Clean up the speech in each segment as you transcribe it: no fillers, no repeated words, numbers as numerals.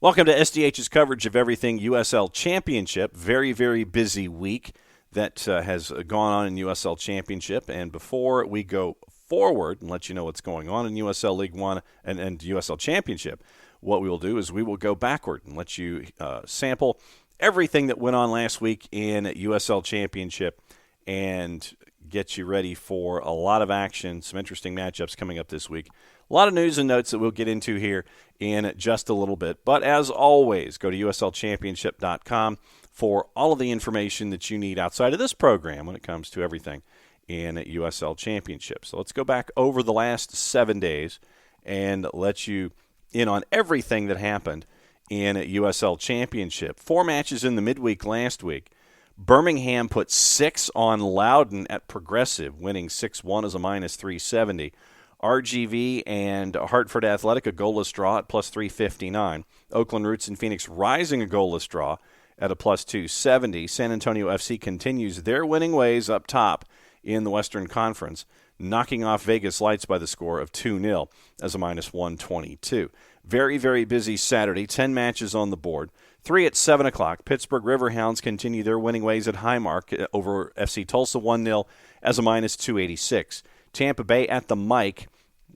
Welcome to SDH's coverage of everything USL Championship. Very, very busy week that has gone on in USL Championship. And before we go forward and let you know what's going on in USL League One and USL Championship, what we will do is we will go backward and let you sample everything that went on last week in USL Championship and get you ready for a lot of action, some interesting matchups coming up this week. A lot of news and notes that we'll get into here in just a little bit. But as always, go to uslchampionship.com for all of the information that you need outside of this program when it comes to everything in USL Championship. So let's go back over the last 7 days and let you in on everything that happened in USL Championship. 4 matches in the midweek last week. Birmingham put 6 on Loudoun at Progressive, winning 6-1 as a minus 370. RGV and Hartford Athletic, a goalless draw at plus 359. Oakland Roots and Phoenix Rising, a goalless draw at a plus 270. San Antonio FC continues their winning ways up top in the Western Conference, knocking off Vegas Lights by the score of 2-0 as a minus 122. Very, very busy Saturday, 10 matches on the board. 3 at 7 o'clock. Pittsburgh Riverhounds continue their winning ways at Highmark over FC Tulsa 1-0 as a minus 286. Tampa Bay at the Mike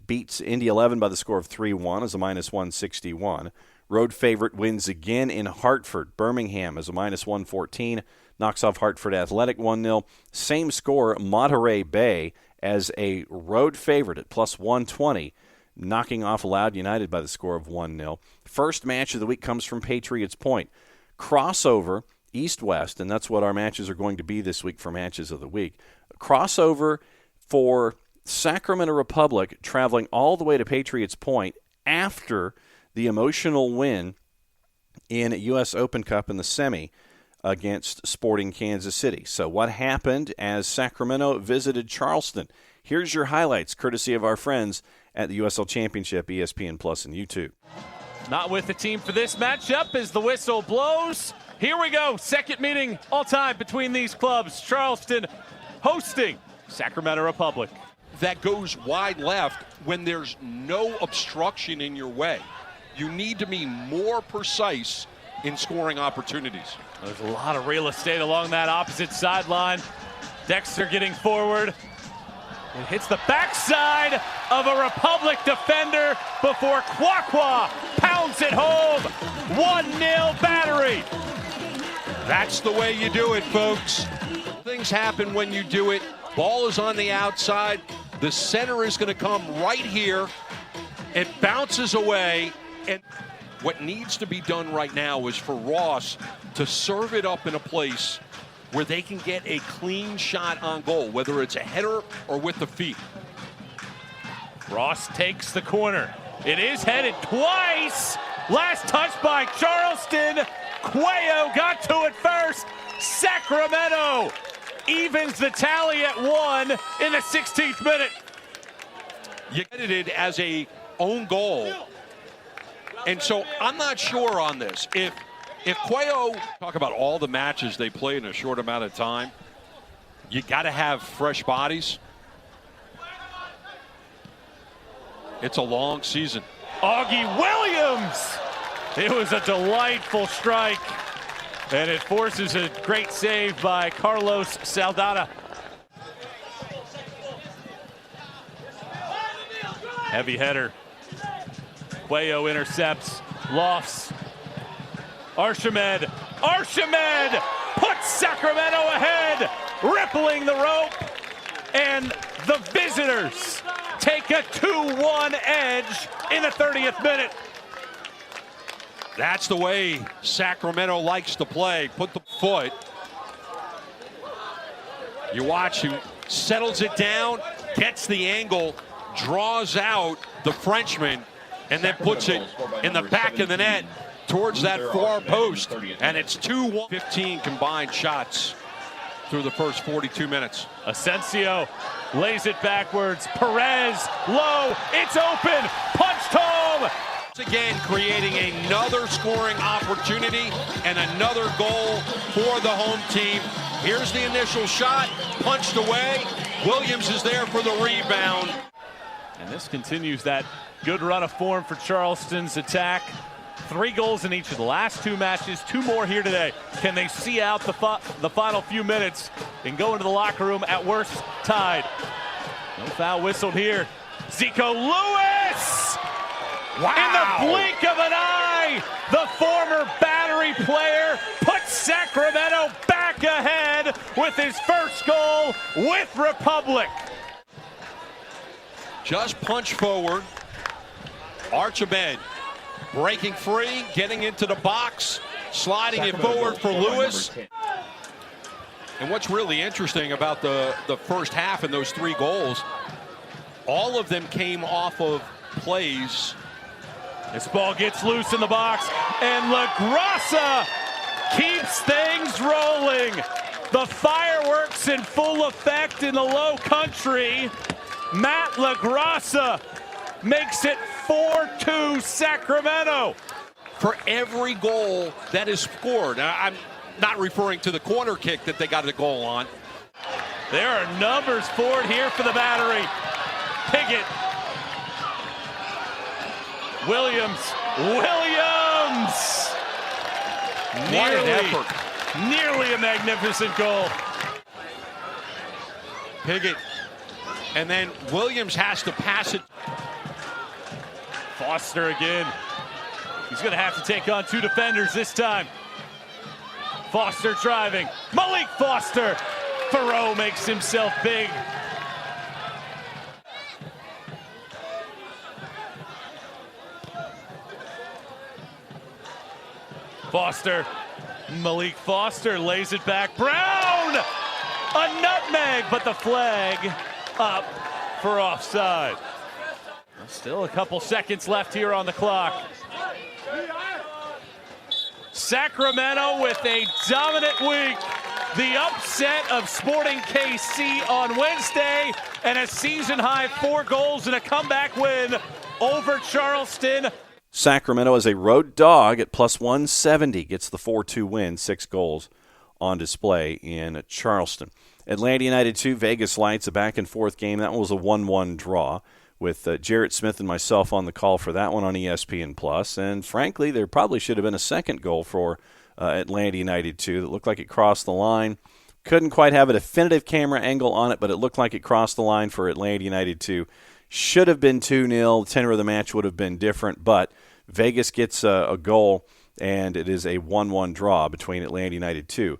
beats Indy 11 by the score of 3-1 as a minus 161. Road favorite wins again in Hartford. Birmingham as a minus 114. Knocks off Hartford Athletic 1-0. Same score, Monterey Bay as a road favorite at plus 120. Knocking off Loudoun United by the score of 1-0. First match of the week comes from Patriots Point. Crossover, East-West, and that's what our matches are going to be this week for matches of the week. Crossover for Sacramento Republic traveling all the way to Patriots Point after the emotional win in U.S. Open Cup in the semi against Sporting Kansas City. So what happened as Sacramento visited Charleston? Here's your highlights, courtesy of our friends at the USL Championship, ESPN Plus, and YouTube. Not with the team for this matchup as the whistle blows. Here we go. Second meeting all time between these clubs. Charleston hosting Sacramento Republic. That goes wide left when there's no obstruction in your way. You need to be more precise in scoring opportunities. There's a lot of real estate along that opposite sideline. Dexter getting forward. It hits the backside of a Republic defender before Kwakwa pounds it home. 1-0 Battery. That's the way you do it, folks. Things happen when you do it. Ball is on the outside. The center is going to come right here. It bounces away. And what needs to be done right now is for Ross to serve it up in a place where they can get a clean shot on goal, whether it's a header or with the feet. Ross takes the corner. It is headed twice. Last touch by Charleston. Cuello got to it first. Sacramento evens the tally at 1 in the 16th minute. You get it as a own goal. And so I'm not sure on this. If Cuello, talk about all the matches they play in a short amount of time, you got to have fresh bodies. It's a long season. Augie Williams. It was a delightful strike, and it forces a great save by Carlos Saldana. Heavy header. Cuello intercepts, lofts. Archimed puts Sacramento ahead, rippling the rope, and the visitors take a 2-1 edge in the 30th minute. That's the way Sacramento likes to play. Put the foot. You watch him, settles it down, gets the angle, draws out the Frenchman, and then puts it in the back of the net towards that far post. And it's 2-1. 15 combined shots through the first 42 minutes. Asensio lays it backwards. Perez, low, it's open, punched home. Again, creating another scoring opportunity and another goal for the home team. Here's the initial shot, punched away. Williams is there for the rebound. And this continues that good run of form for Charleston's attack. 3 goals in each of the last 2 matches, 2 more here today. Can they see out the final few minutes and go into the locker room at worst tied? No foul whistled here. Zico Lewis! Wow! In the blink of an eye, the former Battery player puts Sacramento back ahead with his first goal with Republic. Just punch forward. Archibald breaking free, getting into the box, sliding it forward for Lewis. And what's really interesting about the first half and those 3 goals, all of them came off of plays. This ball gets loose in the box, and LaGrassa keeps things rolling. The fireworks in full effect in the low country. Matt LaGrassa makes it 4-2 Sacramento. For every goal that is scored, I'm not referring to the corner kick that they got a goal on. There are numbers for it here for the Battery. Piggott. Williams. What an effort. Nearly a magnificent goal. Piggott. And then Williams has to pass it. Foster again. He's going to have to take on 2 defenders this time. Foster driving. Malik Foster. Thoreau makes himself big. Foster. Malik Foster lays it back. Brown! A nutmeg, but the flag up for offside. Still a couple seconds left here on the clock. Sacramento with a dominant week. The upset of Sporting KC on Wednesday, and a season-high 4 goals and a comeback win over Charleston. Sacramento as a road dog at plus 170 gets the 4-2 win, 6 goals on display in Charleston. Atlanta United 2, Vegas Lights, a back-and-forth game. That one was a 1-1 draw with Jarrett Smith and myself on the call for that one on ESPN+. And frankly, there probably should have been a second goal for Atlanta United 2 that looked like it crossed the line. Couldn't quite have a definitive camera angle on it, but it looked like it crossed the line for Atlanta United 2. Should have been 2-0. The tenor of the match would have been different, but Vegas gets a goal, and it is a 1-1 draw between Atlanta United 2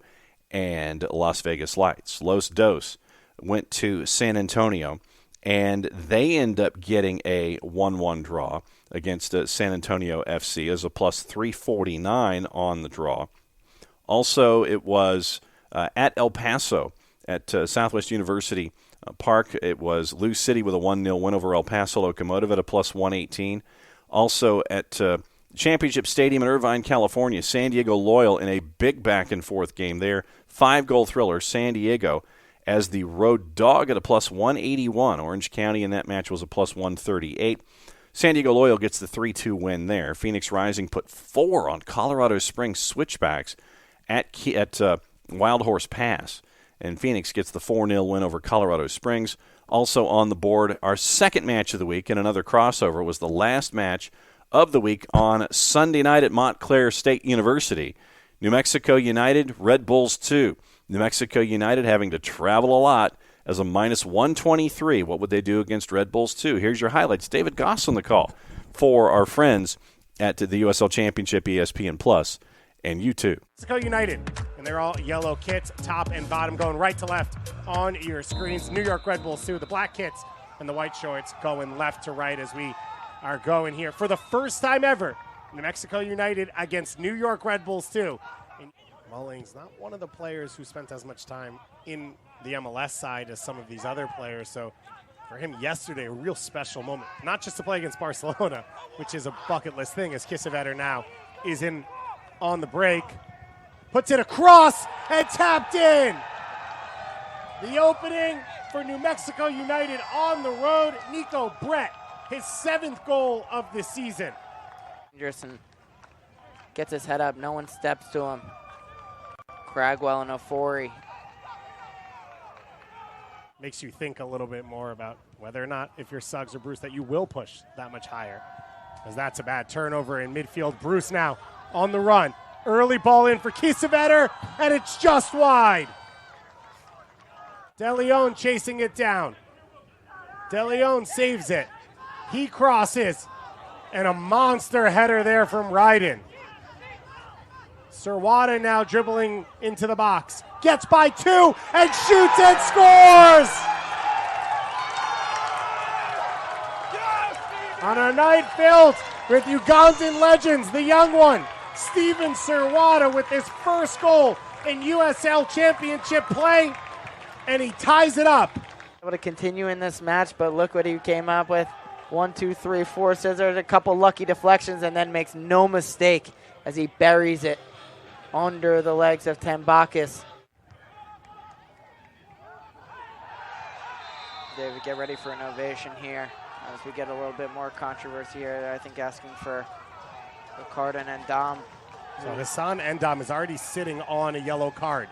and Las Vegas Lights. Los Dos went to San Antonio, and they end up getting a 1-1 draw against San Antonio FC as a plus 349 on the draw. Also, it was at El Paso at Southwest University Park. It was Lou City with a 1-0 win over El Paso Locomotive at a plus 118. Also at Championship Stadium in Irvine, California, San Diego Loyal in a big back-and-forth game there. 5-goal thriller, San Diego as the road dog at a plus 181. Orange County in that match was a plus 138. San Diego Loyal gets the 3-2 win there. Phoenix Rising put 4 on Colorado Springs Switchbacks at Wild Horse Pass. And Phoenix gets the 4-0 win over Colorado Springs. Also on the board, our second match of the week and another crossover was the last match of the week on Sunday night at Montclair State University. New Mexico United, Red Bulls 2. New Mexico United having to travel a lot as a minus 123. What would they do against Red Bulls 2? Here's your highlights. David Goss on the call for our friends at the USL Championship, ESPN Plus, and U2. Mexico United, and they're all yellow kits, top and bottom, going right to left on your screens. New York Red Bulls 2, the black kits and the white shorts going left to right as we are going here for the first time ever. New Mexico United against New York Red Bulls 2. And Mullings, not one of the players who spent as much time in the MLS side as some of these other players, so for him yesterday, a real special moment. Not just to play against Barcelona, which is a bucket list thing, as Kissevetter now is in on the break. Puts it across and tapped in. The opening for New Mexico United on the road. Nico Brett, his 7th goal of the season. Anderson gets his head up. No one steps to him. Cragwell and Ofori. Makes you think a little bit more about whether or not, if you're Suggs or Bruce, that you will push that much higher. As that's a bad turnover in midfield. Bruce now on the run. Early ball in for Kiesewetter, and it's just wide. De Leon chasing it down. De Leon saves it. He crosses, and a monster header there from Ryden. Serwada now dribbling into the box. Gets by two, and shoots and scores! On a night filled with Ugandan legends, the young one, Steven Serwada, with his first goal in USL Championship play, and he ties it up. Able to continue in this match, but look what he came up with. 1, 2, 3, 4 scissors, a couple lucky deflections, and then makes no mistake as he buries it under the legs of Tambakis. David, get ready for an ovation here as we get a little bit more controversy here. I think asking for a card on Endam. So Hassan Endam is already sitting on a yellow card.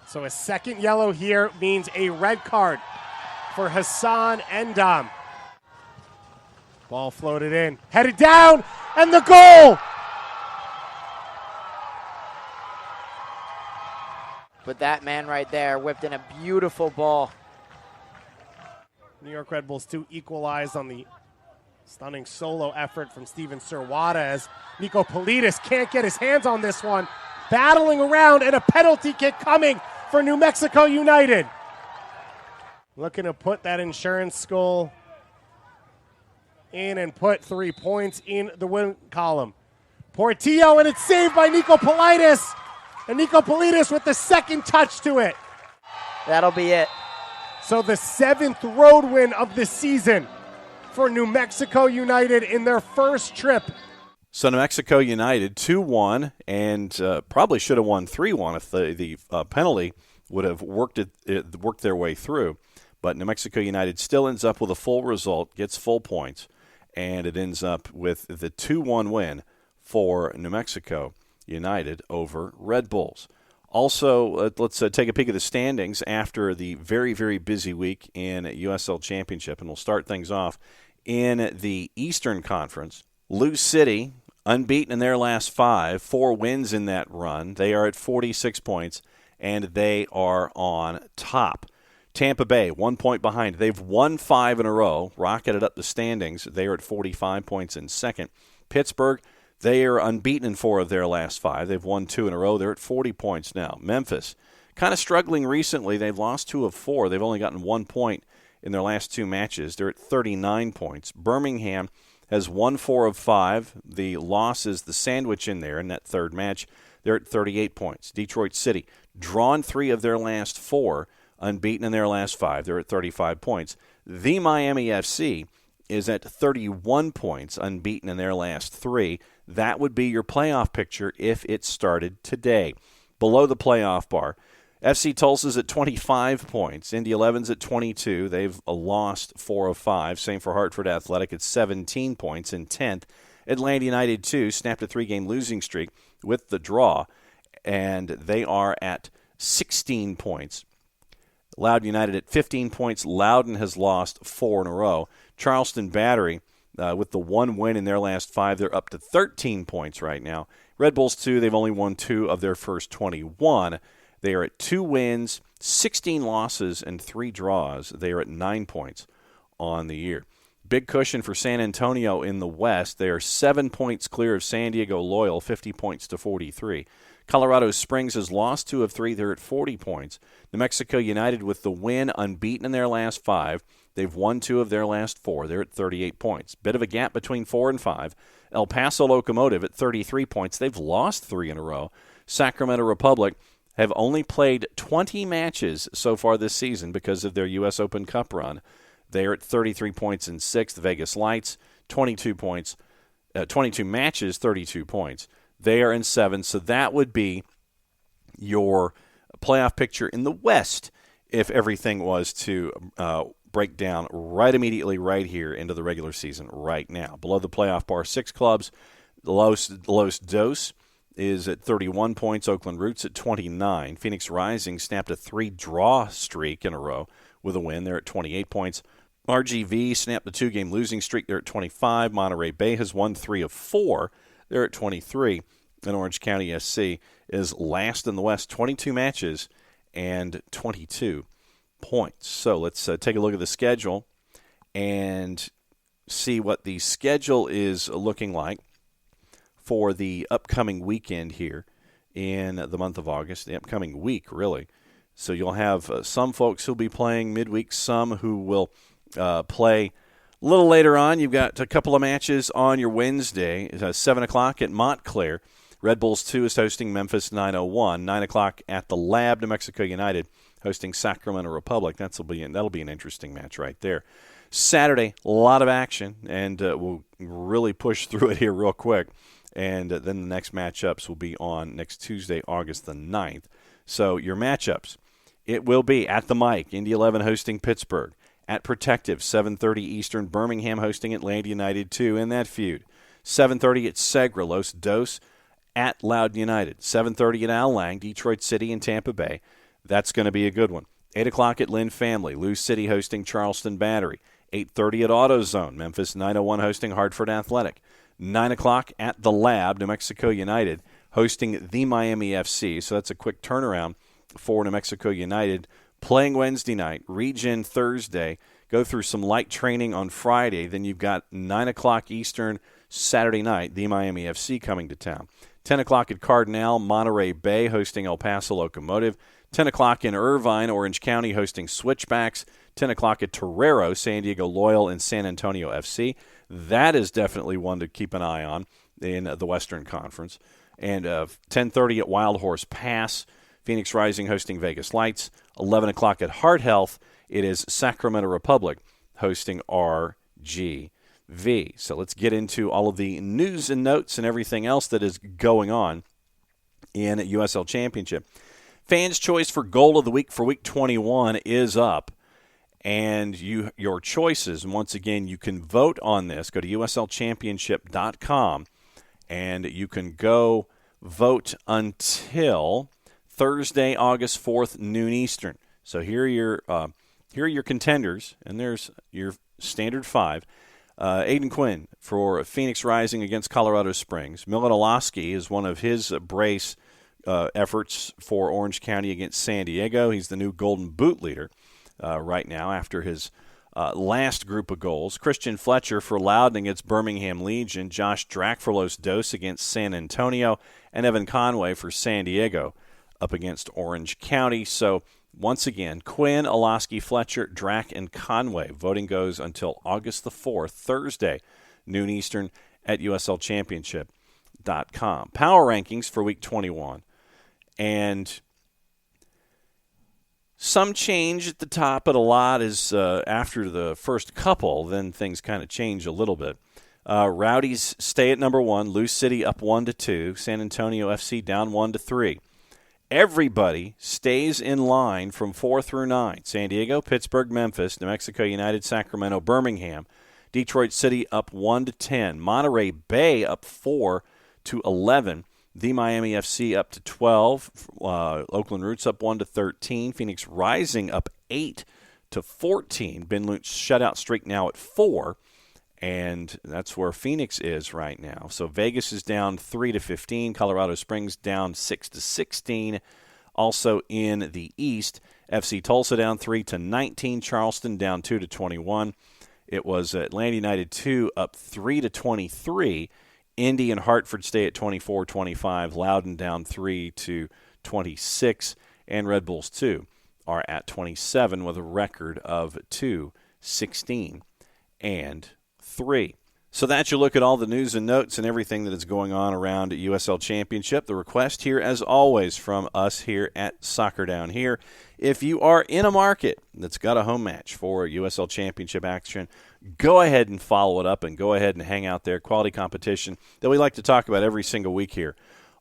So a second yellow here means a red card for Hassan Endam. Ball floated in, headed down, and the goal! But that man right there whipped in a beautiful ball. New York Red Bulls 2 equalize on the stunning solo effort from Steven Serwada as Nico Politis can't get his hands on this one. Battling around, and a penalty kick coming for New Mexico United. Looking to put that insurance goal in and put 3 points in the win column. Portillo, and it's saved by Nico Politis. And Nico Politis with the second touch to it. That'll be it. So the 7th road win of the season for New Mexico United in their first trip. So New Mexico United 2-1, and probably should have won 3-1 if the penalty would have worked their way through. But New Mexico United still ends up with a full result, gets full points, and it ends up with the 2-1 win for New Mexico United over Red Bulls. Also, let's take a peek at the standings after the very, very busy week in USL Championship, and we'll start things off in the Eastern Conference. Lou City, unbeaten in their last 5, 4 wins in that run. They are at 46 points, and they are on top. Tampa Bay, 1 point behind. They've won 5 in a row, rocketed up the standings. They are at 45 points in second. Pittsburgh, they are unbeaten in 4 of their last 5. They've won 2 in a row. They're at 40 points now. Memphis, kind of struggling recently. They've lost 2 of 4. They've only gotten 1 point in their last 2 matches. They're at 39 points. Birmingham has won 4 of 5. The loss is the sandwich in there in that third match. They're at 38 points. Detroit City, drawn 3 of their last 4, unbeaten in their last 5. They're at 35 points. The Miami FC is at 31 points, unbeaten in their last 3. That would be your playoff picture if it started today. Below the playoff bar, FC Tulsa's at 25 points. Indy 11's at 22. They've lost 4 of 5. Same for Hartford Athletic at 17 points in 10th. Atlanta United, too, snapped a 3-game losing streak with the draw, and they are at 16 points. Loudoun United at 15 points. Loudoun has lost 4 in a row. Charleston Battery, with the 1 win in their last 5, they're up to 13 points right now. Red Bulls, too, they've only won 2 of their first 21. They are at 2 wins, 16 losses, and 3 draws. They are at 9 points on the year. Big cushion for San Antonio in the West. They are 7 points clear of San Diego Loyal, 50 points to 43. Colorado Springs has lost 2 of 3. They're at 40 points. New Mexico United with the win, unbeaten in their last 5. They've won 2 of their last 4. They're at 38 points. Bit of a gap between 4 and 5. El Paso Locomotive at 33 points. They've lost 3 in a row. Sacramento Republic have only played 20 matches so far this season because of their U.S. Open Cup run. They're at 33 points in 6th. Vegas Lights, 22 points, 22 matches, 32 points. They are in 7th, so that would be your playoff picture in the West if everything was to break down right immediately right here into the regular season right now. Below the playoff bar, 6 clubs. Los Dos is at 31 points. Oakland Roots at 29. Phoenix Rising snapped a 3-draw streak in a row with a win. They're at 28 points. RGV snapped the 2-game losing streak. They're at 25. Monterey Bay has won 3 of 4. They're at 23. And Orange County SC is last in the West, 22 matches and 22 points. So let's take a look at the schedule and see what the schedule is looking like for the upcoming weekend here in the month of August, the upcoming week, really. So you'll have some folks who'll be playing midweek, some who will play a little later on. You've got a couple of matches on your Wednesday, 7 o'clock at Montclair. Red Bulls 2 is hosting Memphis 901. 9 o'clock at the Lab, New Mexico United hosting Sacramento Republic. That'll be an interesting match right there. Saturday, a lot of action, and we'll really push through it here real quick. And then the next matchups will be on next Tuesday, August the 9th. So your matchups, it will be at the Mike, Indy 11 hosting Pittsburgh. At Protective, 7:30 Eastern, Birmingham hosting Atlanta United 2 in that feud. 7:30 at Segra, Los Dos at Loudoun United. 7:30 at Al Lang, Detroit City and Tampa Bay. That's going to be a good one. 8 o'clock at Lynn Family, Lou City hosting Charleston Battery. 8:30 at AutoZone, Memphis 901 hosting Hartford Athletic. 9 o'clock at the Lab, New Mexico United hosting the Miami FC. So that's a quick turnaround for New Mexico United. Playing Wednesday night, Region Thursday, go through some light training on Friday. Then you've got 9 o'clock Eastern Saturday night, the Miami FC coming to town. 10 o'clock at Cardinal, Monterey Bay hosting El Paso Locomotive. 10 o'clock in Irvine, Orange County hosting Switchbacks. 10 o'clock at Torero, San Diego Loyal and San Antonio FC. That is definitely one to keep an eye on in the Western Conference. And 10:30 at Wild Horse Pass, Phoenix Rising hosting Vegas Lights. 11 o'clock at Heart Health, it is Sacramento Republic hosting RGV. So let's get into all of the news and notes and everything else that is going on in USL Championship. Fans' choice for goal of the week for week 21 is up. And your choices, and once again, you can vote on this. Go to uslchampionship.com, and you can go vote until Thursday, August 4th, noon Eastern. So here are your contenders, and there's your standard 5. Aiden Quinn for Phoenix Rising against Colorado Springs. Milan Olaski is one of his brace efforts for Orange County against San Diego. He's the new Golden Boot leader right now after his last group of goals. Christian Fletcher for Loudoun against Birmingham Legion. Josh Drack for Los Dos against San Antonio. And Evan Conway for San Diego up against Orange County. So once again, Quinn, Olaski, Fletcher, Drack, and Conway. Voting goes until August the 4th, Thursday, noon Eastern at uslchampionship.com. Power rankings for week 21. And some change at the top, but a lot is after the first couple, then things kind of change a little bit. Rowdies stay at number 1. Lou City up 1-2. San Antonio FC down 1-3. Everybody stays in line from 4 through 9. San Diego, Pittsburgh, Memphis, New Mexico United, Sacramento, Birmingham. Detroit City up 1-10. Monterey Bay up 4-11. The Miami FC up to 12. Oakland Roots up 1-13. Phoenix Rising up 8-14. Ben Lunt's shutout streak now at 4. And that's where Phoenix is right now. So Vegas is down 3-15. Colorado Springs down 6-16. Also in the East, FC Tulsa down 3-19. Charleston down 2-21. It was Atlanta United 2 up 3-23. Indy and Hartford stay at 24-25. Loudoun down 3-26. And Red Bulls 2 are at 27 with a record of 2-16 and 3. So that's your look at all the news and notes and everything that is going on around USL Championship. The request here, as always, from us here at Soccer Down Here, if you are in a market that's got a home match for USL Championship action, go ahead and follow it up and go ahead and hang out there. Quality competition that we like to talk about every single week here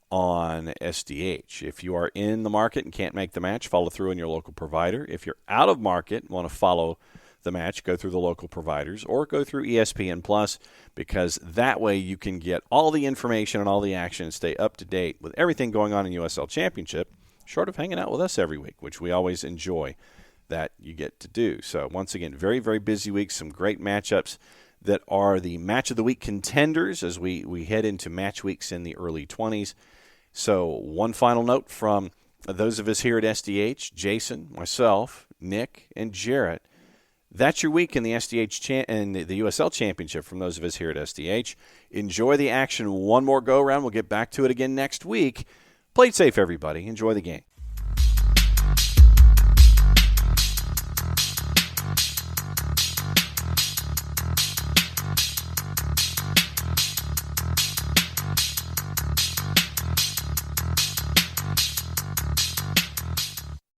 on SDH. If you are in the market and can't make the match, follow through on your local provider. If you're out of market and want to follow the match, go through the local providers or go through ESPN Plus, because that way you can get all the information and all the action and stay up to date with everything going on in USL Championship, short of hanging out with us every week, which we always enjoy that you get to do. So once again, very, very busy week, some great matchups that are the match of the week contenders as we head into match weeks in the early 20s. So one final note from those of us here at SDH, Jason, myself, Nick, and Jarrett. That's your week in the SDH and the USL Championship from those of us here at SDH. Enjoy the action one more go-around. We'll get back to it again next week. Play it safe, everybody. Enjoy the game.